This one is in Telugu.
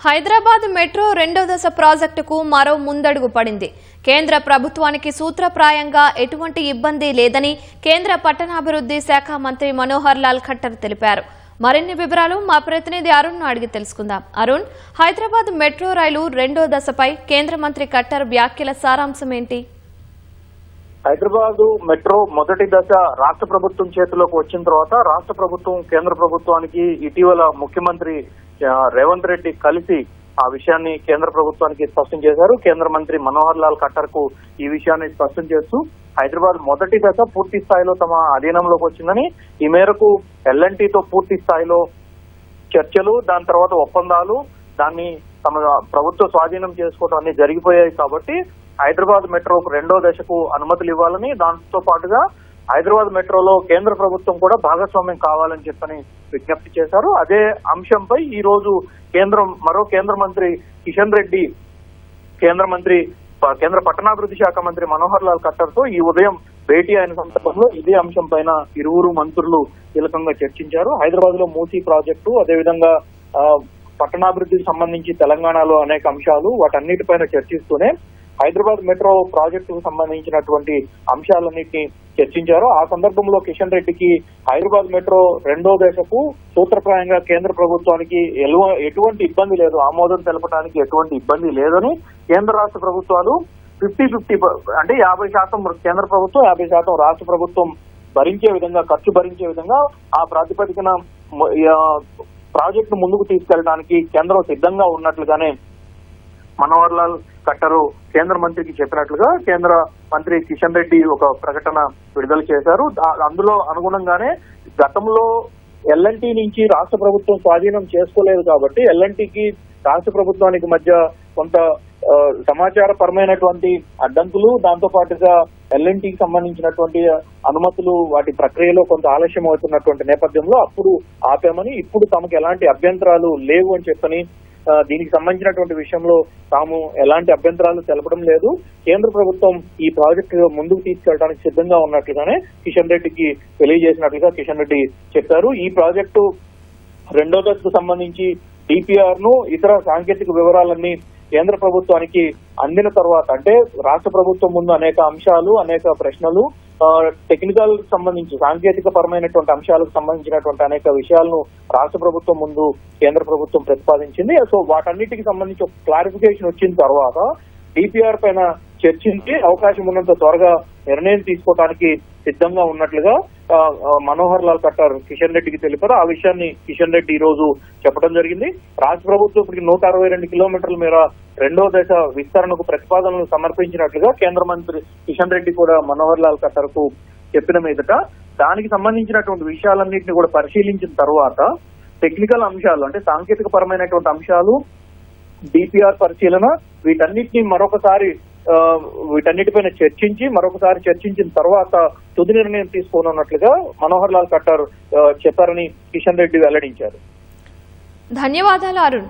హైదరాబాద్ మెట్రో రెండో దశ ప్రాజెక్టుకు మరో ముందడుగు పడింది. కేంద్ర ప్రభుత్వానికి సూత్రప్రాయంగా ఎటువంటి ఇబ్బంది లేదని కేంద్ర పట్టణాభివృద్ధి శాఖ మంత్రి మనోహర్ లాల్ ఖట్టర్ తెలిపారు. మరిన్ని వివరాలు మా ప్రతినిధి అరుణ్ అడిగి తెలుసుకుందాం. అరుణ్, హైదరాబాద్ మెట్రో రైలు రెండో దశపై కేంద్ర మంత్రి ఖట్టర్ వ్యాఖ్యల సారాంశం ఏంటి? హైదరాబాద్ మెట్రో మొదటి దశ రాష్ట్ర ప్రభుత్వం చేతిలోకి వచ్చిన తర్వాత రాష్ట్ర ప్రభుత్వం కేంద్ర ప్రభుత్వానికి ఇటీవల ముఖ్యమంత్రి రేవంత్ రెడ్డి కలిసి ఆ విషయాన్ని కేంద్ర ప్రభుత్వానికి స్పష్టం చేశారు. కేంద్ర మంత్రి మనోహర్ లాల్ ఖట్టర్ కు ఈ విషయాన్ని స్పష్టం చేస్తూ హైదరాబాద్ మొదటి దశ పూర్తి స్థాయిలో తమ అధీనంలోకి వచ్చిందని, ఈ మేరకు ఎల్ఎన్టీతో పూర్తి స్థాయిలో చర్చలు, దాని తర్వాత ఒప్పందాలు, దాన్ని తమ ప్రభుత్వ స్వాధీనం చేసుకోవడం అన్ని జరిగిపోయాయి. కాబట్టి హైదరాబాద్ మెట్రోకు రెండో దశకు అనుమతులు ఇవ్వాలని, దాంతో పాటుగా హైదరాబాద్ మెట్రోలో కేంద్ర ప్రభుత్వం కూడా భాగస్వామ్యం కావాలని చెప్పని విజ్ఞప్తి చేశారు. అదే అంశంపై ఈ రోజు మరో కేంద్ర మంత్రి కిషన్ రెడ్డి కేంద్ర పట్టణాభివృద్ధి శాఖ మంత్రి మనోహర్ లాల్ ఖట్టర్ తో ఈ ఉదయం భేటీ అయిన సందర్భంలో ఇదే అంశం పైన ఇరువురు మంత్రులు కీలకంగా చర్చించారు. హైదరాబాద్ లో మూసీ ప్రాజెక్టు, అదేవిధంగా పట్టణాభివృద్ధికి సంబంధించి తెలంగాణలో అనేక అంశాలు, వాటన్నిటిపైన చర్చిస్తూనే హైదరాబాద్ మెట్రో ప్రాజెక్టుకు సంబంధించినటువంటి అంశాలన్నింటినీ చర్చించారు. ఆ సందర్భంలో కిషన్ రెడ్డికి హైదరాబాద్ మెట్రో రెండో దశకు సూత్రప్రాయంగా కేంద్ర ప్రభుత్వానికి ఎటువంటి ఇబ్బంది లేదు, ఆమోదం తెలపడానికి ఎటువంటి ఇబ్బంది లేదని, కేంద్ర రాష్ట్ర ప్రభుత్వాలు 50-50 అంటే 50% కేంద్ర ప్రభుత్వం, 50% రాష్ట్ర ప్రభుత్వం భరించే విధంగా, ఖర్చు భరించే విధంగా ఆ ప్రాతిపదికన ప్రాజెక్టు ముందుకు తీసుకెళ్ళడానికి కేంద్రం సిద్ధంగా ఉన్నట్లుగానే మనోహర్ లాల్ ఖట్టర్ కేంద్ర మంత్రికి చెప్పినట్లుగా కేంద్ర మంత్రి కిషన్ రెడ్డి ఒక ప్రకటన విడుదల చేశారు. అందులో అనుగుణంగానే గతంలో ఎల్ఎన్టీ నుంచి రాష్ట్ర ప్రభుత్వం స్వాధీనం చేసుకోలేదు కాబట్టి ఎల్ఎన్టీకి రాష్ట్ర ప్రభుత్వానికి మధ్య కొంత సమాచారపరమైనటువంటి అడ్డంకులు, దాంతో పాటుగా ఎల్ఎన్టీకి సంబంధించినటువంటి అనుమతులు వాటి ప్రక్రియలో కొంత ఆలస్యం అవుతున్నటువంటి నేపథ్యంలో అప్పుడు ఆపామని, ఇప్పుడు తమకు ఎలాంటి అభ్యంతరాలు లేవు అని చెప్పని, దీనికి సంబంధించినటువంటి విషయంలో తాము ఎలాంటి అభ్యంతరాలు తెలపడం లేదు, కేంద్ర ప్రభుత్వం ఈ ప్రాజెక్టు ముందుకు తీసుకెళ్ళడానికి సిద్ధంగా ఉన్నట్లుగానే కిషన్ రెడ్డికి తెలియజేసినట్లుగా కిషన్ రెడ్డి చెప్పారు. ఈ ప్రాజెక్టు రెండో దశకు సంబంధించి డిపిఆర్ ను, ఇతర సాంకేతిక వివరాలన్నీ కేంద్ర ప్రభుత్వానికి అందిన తర్వాత, అంటే రాష్ట్ర ప్రభుత్వం ముందు అనేక అంశాలు, అనేక ప్రశ్నలు, టెక్నికల్ సంబంధించి సాంకేతిక పరమైనటువంటి అంశాలకు సంబంధించినటువంటి అనేక విషయాలను రాష్ట్ర ప్రభుత్వం ముందు కేంద్ర ప్రభుత్వం ప్రతిపాదించింది. సో వాటన్నిటికి సంబంధించి ఒక క్లారిఫికేషన్ వచ్చిన తర్వాత డిపిఆర్ పైన చర్చించి అవకాశం ఉన్నంత త్వరగా నిర్ణయం తీసుకోవడానికి సిద్ధంగా ఉన్నట్లుగా మనోహర్ లాల్ ఖట్టర్ కిషన్ రెడ్డికి తెలిపారు. ఆ విషయాన్ని కిషన్ రెడ్డి ఈ రోజు చెప్పడం జరిగింది. రాష్ట్ర ప్రభుత్వం ఇప్పటికి 162 కిలోమీటర్ల మేర రెండో దశ విస్తరణకు ప్రతిపాదనలు సమర్పించినట్లుగా కేంద్ర మంత్రి కిషన్ రెడ్డి కూడా మనోహర్ లాల్ ఖట్టర్ కు చెప్పిన మీదట దానికి సంబంధించినటువంటి విషయాలన్నింటినీ కూడా పరిశీలించిన తర్వాత టెక్నికల్ అంశాలు, అంటే సాంకేతిక పరమైనటువంటి అంశాలు, డిపిఆర్ పరిశీలన, వీటన్నిటిపైన చర్చించిన తర్వాత తుది నిర్ణయం తీసుకోనున్నట్లుగా మనోహర్ లాల్ ఖట్టర్ చెప్పారని కిషన్ రెడ్డి వెల్లడించారు. ధన్యవాదాలు అరుణ్.